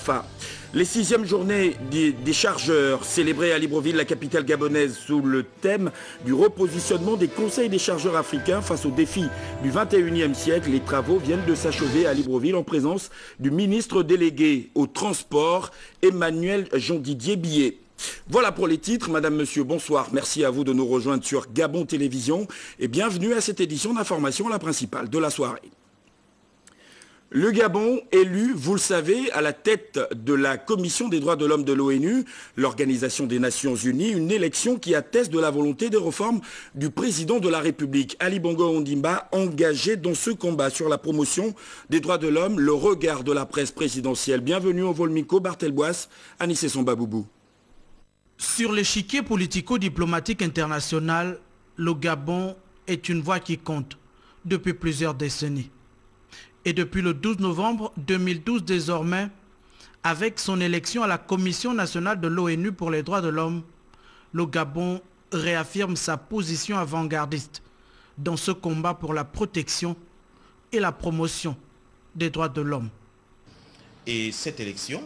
Enfin, les 6e journées des chargeurs célébrées à Libreville, la capitale gabonaise, sous le thème du repositionnement des conseils des chargeurs africains face aux défis du 21e siècle. Les travaux viennent de s'achever à Libreville en présence du ministre délégué au transport, Emmanuel Jean-Didier Billet. Voilà pour les titres. Madame, Monsieur, bonsoir. Merci à vous de nous rejoindre sur Gabon Télévision et bienvenue à cette édition d'information, la principale de la soirée. Le Gabon, élu, vous le savez, à la tête de la Commission des droits de l'homme de l'ONU, l'Organisation des Nations Unies, une élection qui atteste de la volonté de réforme du président de la République, Ali Bongo Ondimba, engagé dans ce combat sur la promotion des droits de l'homme, le regard de la presse présidentielle. Bienvenue au Volmico, Barthel Boisse, Anissé Sombaboubou. Sur l'échiquier politico-diplomatique international, le Gabon est une voix qui compte depuis plusieurs décennies. Et depuis le 12 novembre 2012 désormais, avec son élection à la Commission nationale de l'ONU pour les droits de l'homme, le Gabon réaffirme sa position avant-gardiste dans ce combat pour la protection et la promotion des droits de l'homme. Et cette élection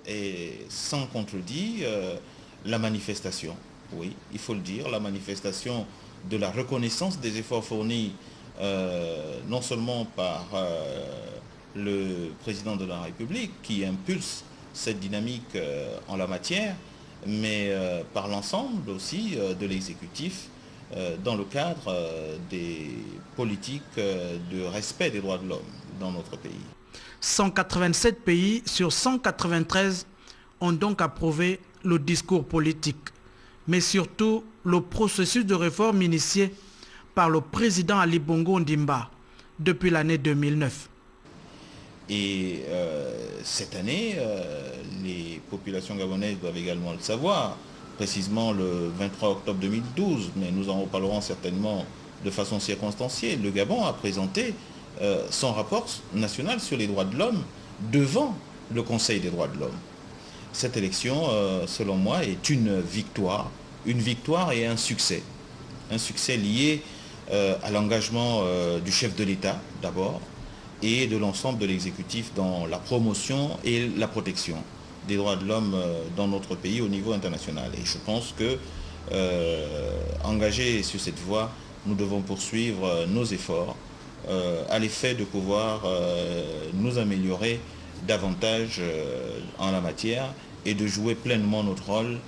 est sans contredit la manifestation, oui, il faut le dire, la manifestation de la reconnaissance des efforts fournis non seulement par le président de la République qui impulse cette dynamique en la matière, mais par l'ensemble aussi de l'exécutif dans le cadre des politiques de respect des droits de l'homme dans notre pays. 187 pays sur 193 ont donc approuvé le discours politique, mais surtout le processus de réforme initié par le président Ali Bongo Ondimba depuis l'année 2009. Et cette année, les populations gabonaises doivent également le savoir, précisément le 23 octobre 2012, mais nous en reparlerons certainement de façon circonstanciée. Le Gabon a présenté son rapport national sur les droits de l'homme devant le Conseil des droits de l'homme. Cette élection, selon moi, est une victoire et un succès. Un succès lié à l'engagement du chef de l'État d'abord et de l'ensemble de l'exécutif dans la promotion et la protection des droits de l'homme dans notre pays au niveau international. Et je pense que, engagés sur cette voie, nous devons poursuivre nos efforts à l'effet de pouvoir nous améliorer davantage en la matière et de jouer pleinement notre rôle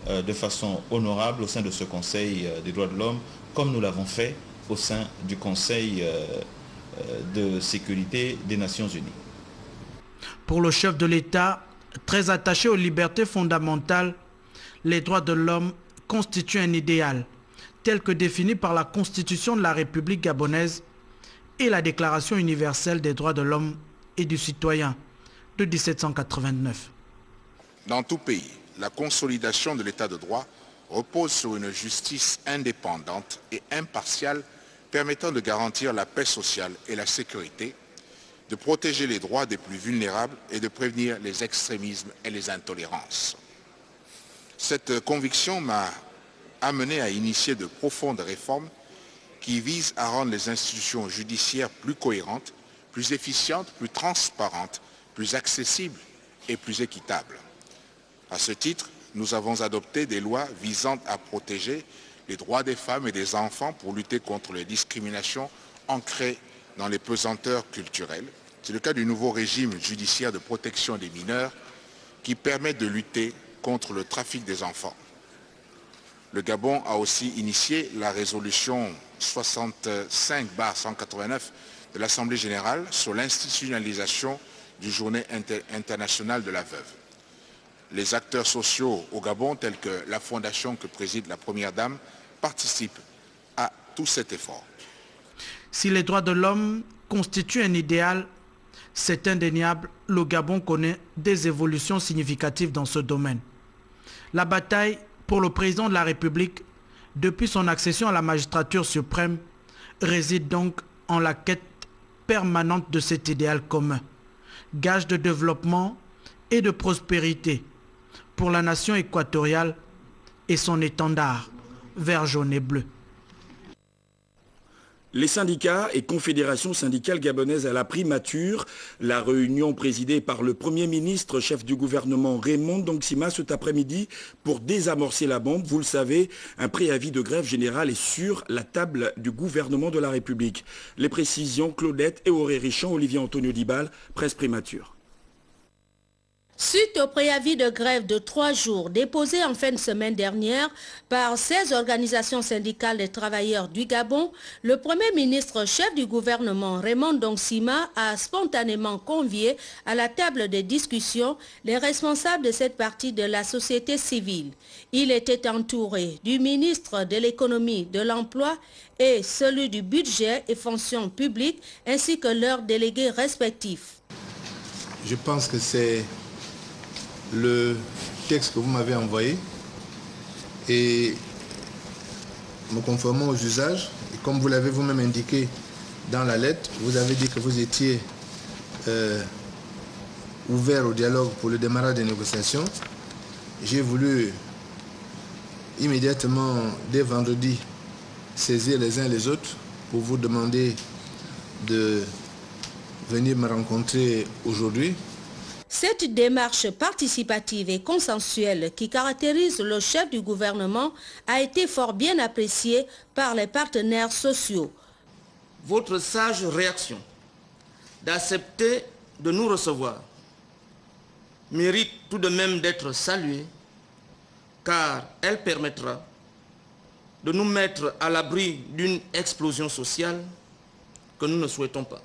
de façon honorable au sein de ce Conseil des droits de l'homme, comme nous l'avons fait au sein du Conseil de sécurité des Nations Unies. Pour le chef de l'État, très attaché aux libertés fondamentales, les droits de l'homme constituent un idéal, tel que défini par la Constitution de la République gabonaise et la Déclaration universelle des droits de l'homme et du citoyen de 1789. Dans tout pays, la consolidation de l'état de droit repose sur une justice indépendante et impartiale permettant de garantir la paix sociale et la sécurité, de protéger les droits des plus vulnérables et de prévenir les extrémismes et les intolérances. Cette conviction m'a amené à initier de profondes réformes qui visent à rendre les institutions judiciaires plus cohérentes, plus efficientes, plus transparentes, plus accessibles et plus équitables. À ce titre, nous avons adopté des lois visant à protéger les droits des femmes et des enfants pour lutter contre les discriminations ancrées dans les pesanteurs culturelles. C'est le cas du nouveau régime judiciaire de protection des mineurs qui permet de lutter contre le trafic des enfants. Le Gabon a aussi initié la résolution 65/189 de l'Assemblée générale sur l'institutionnalisation du Journée internationale de la veuve. Les acteurs sociaux au Gabon, tels que la fondation que préside la Première Dame, participent à tout cet effort. Si les droits de l'homme constituent un idéal, c'est indéniable, le Gabon connaît des évolutions significatives dans ce domaine. La bataille pour le président de la République, depuis son accession à la magistrature suprême, réside donc en la quête permanente de cet idéal commun, gage de développement et de prospérité pour la nation équatoriale et son étendard vert, jaune et bleu. Les syndicats et confédérations syndicales gabonaises à la primature. La réunion présidée par le Premier ministre, chef du gouvernement Raymond Ndongsima cet après-midi pour désamorcer la bombe. Vous le savez, un préavis de grève générale est sur la table du gouvernement de la République. Les précisions, Claudette et Auré Richand, Olivier Antonio Dibal, presse primature. Suite au préavis de grève de 3 jours déposé en fin de semaine dernière par 16 organisations syndicales des travailleurs du Gabon, le Premier ministre chef du gouvernement Raymond Ndongsima a spontanément convié à la table des discussions les responsables de cette partie de la société civile. Il était entouré du ministre de l'économie, de l'emploi et celui du budget et fonction publique ainsi que leurs délégués respectifs. Je pense que c'est le texte que vous m'avez envoyé et me conformant aux usages, et comme vous l'avez vous-même indiqué dans la lettre, vous avez dit que vous étiez ouvert au dialogue pour le démarrage des négociations. J'ai voulu immédiatement, dès vendredi, saisir les uns les autres pour vous demander de venir me rencontrer aujourd'hui. Cette démarche participative et consensuelle qui caractérise le chef du gouvernement a été fort bien appréciée par les partenaires sociaux. Votre sage réaction d'accepter de nous recevoir mérite tout de même d'être saluée car elle permettra de nous mettre à l'abri d'une explosion sociale que nous ne souhaitons pas.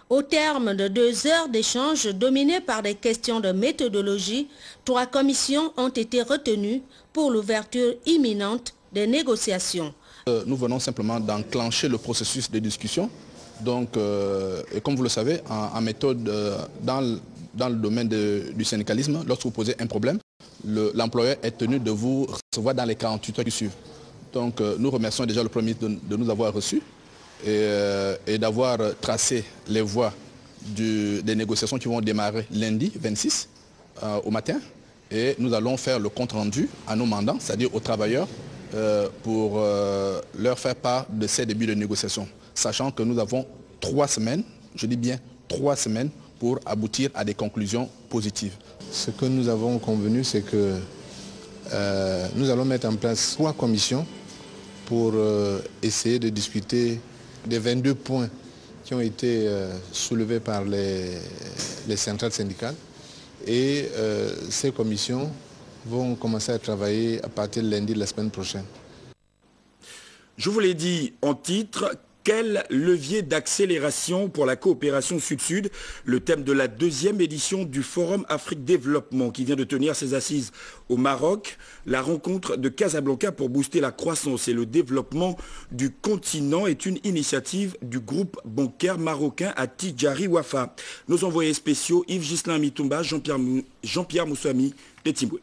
Au terme de 2 heures d'échanges dominés par des questions de méthodologie, 3 commissions ont été retenues pour l'ouverture imminente des négociations. Nous venons simplement d'enclencher le processus de discussion. Donc, et comme vous le savez, en méthode dans le domaine du syndicalisme, lorsque vous posez un problème, l'employeur est tenu de vous recevoir dans les 48 heures qui suivent. Donc, nous remercions déjà le Premier ministre de nous avoir reçus. Et d'avoir tracé les voies des négociations qui vont démarrer lundi 26 au matin. Et nous allons faire le compte rendu à nos mandants, c'est-à-dire aux travailleurs, pour leur faire part de ces débuts de négociation. Sachant que nous avons 3 semaines, je dis bien 3 semaines, pour aboutir à des conclusions positives. Ce que nous avons convenu, c'est que nous allons mettre en place 3 commissions pour essayer de discuter des 22 points qui ont été soulevés par les centrales syndicales. Et ces commissions vont commencer à travailler à partir de lundi de la semaine prochaine. Je vous l'ai dit en titre, quel levier d'accélération pour la coopération Sud-Sud? Le thème de la 2e édition du Forum Afrique Développement qui vient de tenir ses assises au Maroc. La rencontre de Casablanca pour booster la croissance et le développement du continent est une initiative du groupe bancaire marocain à Tidjari Wafa. Nos envoyés spéciaux Yves Ghislain Mitumba, Jean-Pierre Moussami, de Timboué.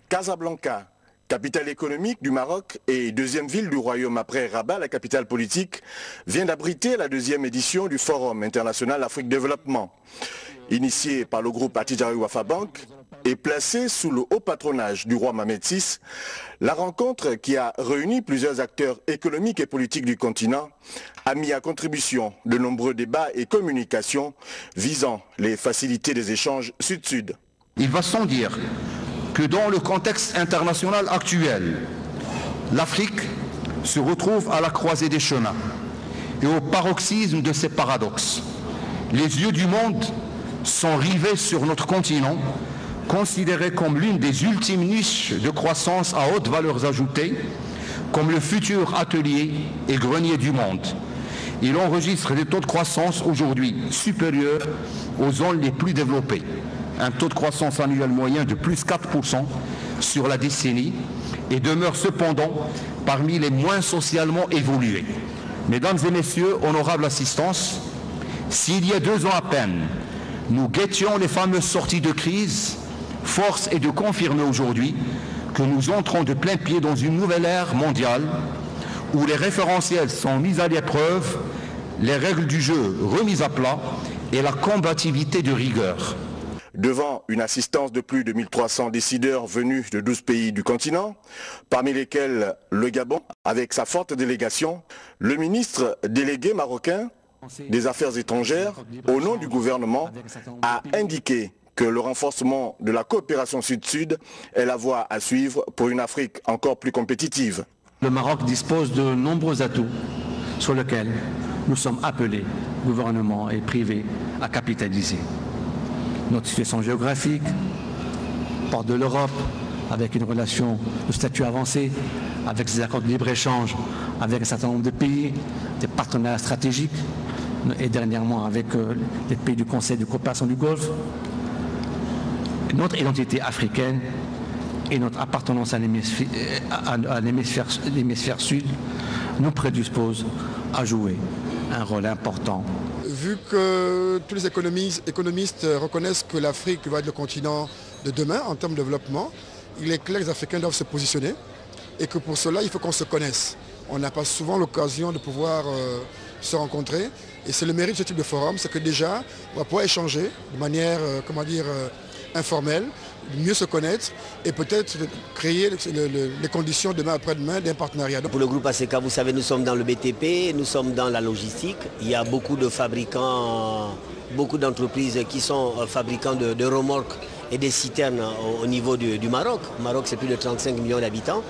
Casablanca, capitale économique du Maroc et 2e ville du royaume après Rabat, la capitale politique, vient d'abriter la 2e édition du Forum international Afrique Développement. Initié par le groupe Attijari Wafa Bank et placé sous le haut patronage du roi Mohamed VI, la rencontre qui a réuni plusieurs acteurs économiques et politiques du continent a mis à contribution de nombreux débats et communications visant les facilités des échanges sud-sud. Il va sans dire que dans le contexte international actuel, l'Afrique se retrouve à la croisée des chemins et au paroxysme de ses paradoxes. Les yeux du monde sont rivés sur notre continent, considéré comme l'une des ultimes niches de croissance à haute valeur ajoutée, comme le futur atelier et grenier du monde. Il enregistre des taux de croissance aujourd'hui supérieurs aux zones les plus développées. Un taux de croissance annuel moyen de plus 4% sur la décennie et demeure cependant parmi les moins socialement évolués. Mesdames et messieurs, honorable assistance, s'il y a 2 ans à peine, nous guettions les fameuses sorties de crise, force est de confirmer aujourd'hui que nous entrons de plein pied dans une nouvelle ère mondiale où les référentiels sont mis à l'épreuve, les règles du jeu remises à plat et la combativité de rigueur. devant une assistance de plus de 1300 décideurs venus de 12 pays du continent, parmi lesquels le Gabon, avec sa forte délégation, le ministre délégué marocain des Affaires étrangères, au nom du gouvernement, a indiqué que le renforcement de la coopération Sud-Sud est la voie à suivre pour une Afrique encore plus compétitive. Le Maroc dispose de nombreux atouts sur lesquels nous sommes appelés, gouvernement et privé, à capitaliser. Notre situation géographique, porte de l'Europe, avec une relation de statut avancé, avec des accords de libre-échange avec un certain nombre de pays, des partenariats stratégiques, et dernièrement avec les pays du Conseil de coopération du Golfe. Notre identité africaine et notre appartenance à l'hémisphère sud nous prédisposent à jouer un rôle important. Vu que tous les économistes reconnaissent que l'Afrique va être le continent de demain en termes de développement, il est clair que les Africains doivent se positionner et que pour cela, il faut qu'on se connaisse. On n'a pas souvent l'occasion de pouvoir se rencontrer et c'est le mérite de ce type de forum, c'est que déjà, on va pouvoir échanger de manière, informelle, mieux se connaître et peut-être créer les conditions demain après-demain d'un partenariat. Pour le groupe ACK, vous savez, nous sommes dans le BTP, nous sommes dans la logistique. Il y a beaucoup de fabricants, beaucoup d'entreprises qui sont fabricants de remorques et des citernes au niveau du Maroc. Le Maroc, c'est plus de 35 millions d'habitants.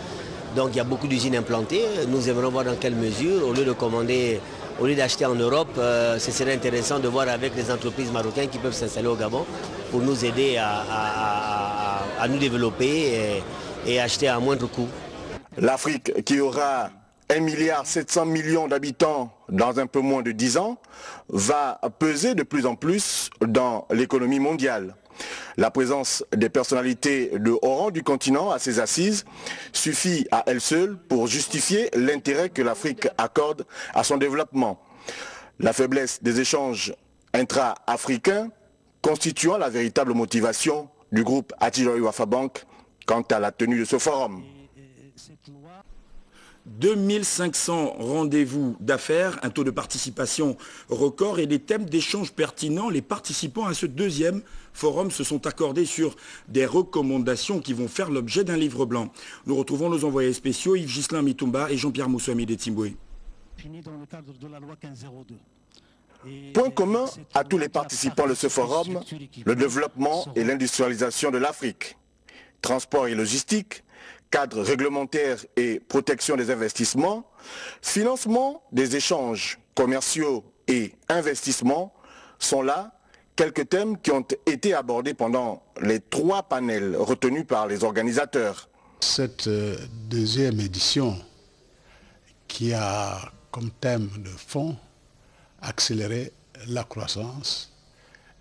Donc il y a beaucoup d'usines implantées. Nous aimerions voir dans quelle mesure, au lieu de commander, au lieu d'acheter en Europe, ce serait intéressant de voir avec les entreprises marocaines qui peuvent s'installer au Gabon pour nous aider à nous développer et acheter à moindre coût. L'Afrique qui aura 1,7 milliard d'habitants dans un peu moins de 10 ans va peser de plus en plus dans l'économie mondiale. La présence des personnalités de haut rang du continent à ses assises suffit à elle seule pour justifier l'intérêt que l'Afrique accorde à son développement. La faiblesse des échanges intra-africains constituant la véritable motivation du groupe Attijari Wafa Bank quant à la tenue de ce forum. 2500 rendez-vous d'affaires, un taux de participation record et des thèmes d'échange pertinents. Les participants à ce deuxième forum se sont accordés sur des recommandations qui vont faire l'objet d'un livre blanc. Nous retrouvons nos envoyés spéciaux Yves Ghislain Mitumba et Jean-Pierre Moussouami de Timboué. Point commun à tous les participants de ce forum, le développement et l'industrialisation de l'Afrique. Transport et logistique, cadre réglementaire et protection des investissements, financement des échanges commerciaux et investissements sont là quelques thèmes qui ont été abordés pendant les 3 panels retenus par les organisateurs. Cette deuxième édition qui a comme thème de fond accélérer la croissance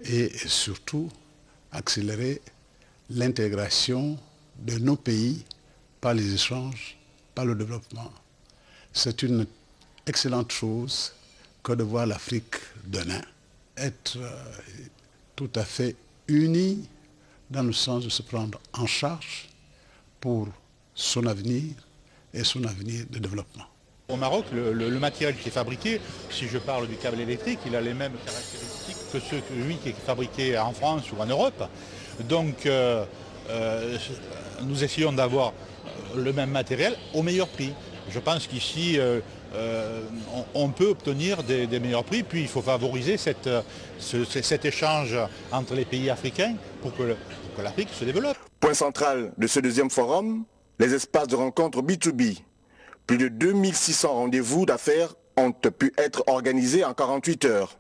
et surtout accélérer l'intégration de nos pays par les échanges, par le développement. C'est une excellente chose que de voir l'Afrique demain être tout à fait unie dans le sens de se prendre en charge pour son avenir et son avenir de développement. Au Maroc, le matériel qui est fabriqué, si je parle du câble électrique, il a les mêmes caractéristiques que celui qui est fabriqué en France ou en Europe. Donc nous essayons d'avoir le même matériel au meilleur prix. Je pense qu'ici, on peut obtenir des meilleurs prix, puis il faut favoriser cet échange entre les pays africains pour que l'Afrique se développe. Point central de ce deuxième forum, les espaces de rencontre B2B. Plus de 2600 rendez-vous d'affaires ont pu être organisés en 48 heures.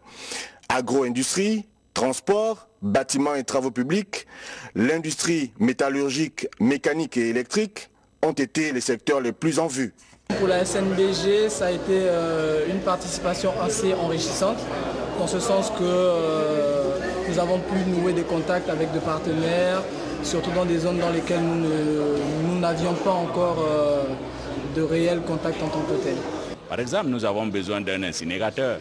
Agro-industrie, transport, bâtiments et travaux publics, l'industrie métallurgique, mécanique et électrique ont été les secteurs les plus en vue. Pour la SNBG, ça a été une participation assez enrichissante, dans ce sens que nous avons pu nouer des contacts avec des partenaires, surtout dans des zones dans lesquelles nous n'avions pas encore de réels contacts en tant que tel. Par exemple, nous avons besoin d'un incinérateur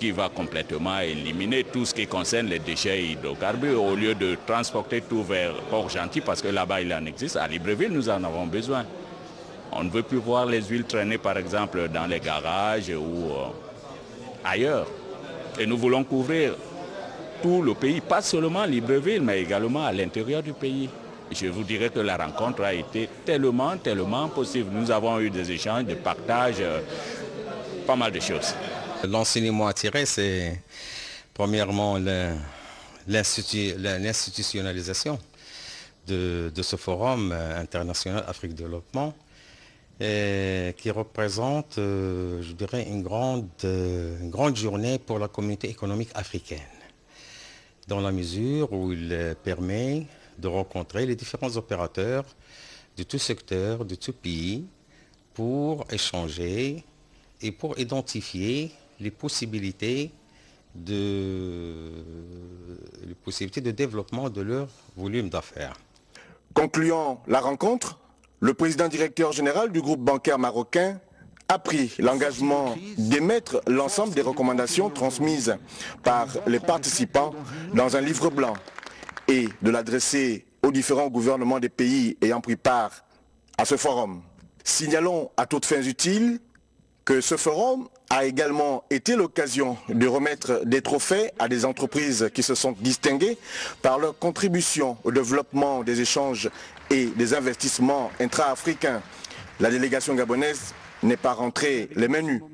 qui va complètement éliminer tout ce qui concerne les déchets hydrocarbures au lieu de transporter tout vers Port-Gentil parce que là-bas il en existe. À Libreville, nous en avons besoin. On ne veut plus voir les huiles traîner par exemple dans les garages ou ailleurs. Et nous voulons couvrir tout le pays, pas seulement à Libreville, mais également à l'intérieur du pays. Je vous dirais que la rencontre a été tellement possible. Nous avons eu des échanges, des partages, pas mal de choses. L'enseignement à tirer, c'est premièrement l'institutionnalisation de ce forum international Afrique Développement, qui représente, je dirais, une grande journée pour la communauté économique africaine, dans la mesure où il permet de rencontrer les différents opérateurs de tout secteur, de tout pays, pour échanger et pour identifier les possibilités de développement de leur volume d'affaires. Concluant la rencontre, le président directeur général du groupe bancaire marocain a pris l'engagement d'émettre l'ensemble des recommandations transmises par les participants dans un livre blanc et de l'adresser aux différents gouvernements des pays ayant pris part à ce forum. Signalons à toutes fins utiles que ce forum a également été l'occasion de remettre des trophées à des entreprises qui se sont distinguées par leur contribution au développement des échanges et des investissements intra-africains. La délégation gabonaise n'est pas rentrée les mains nues.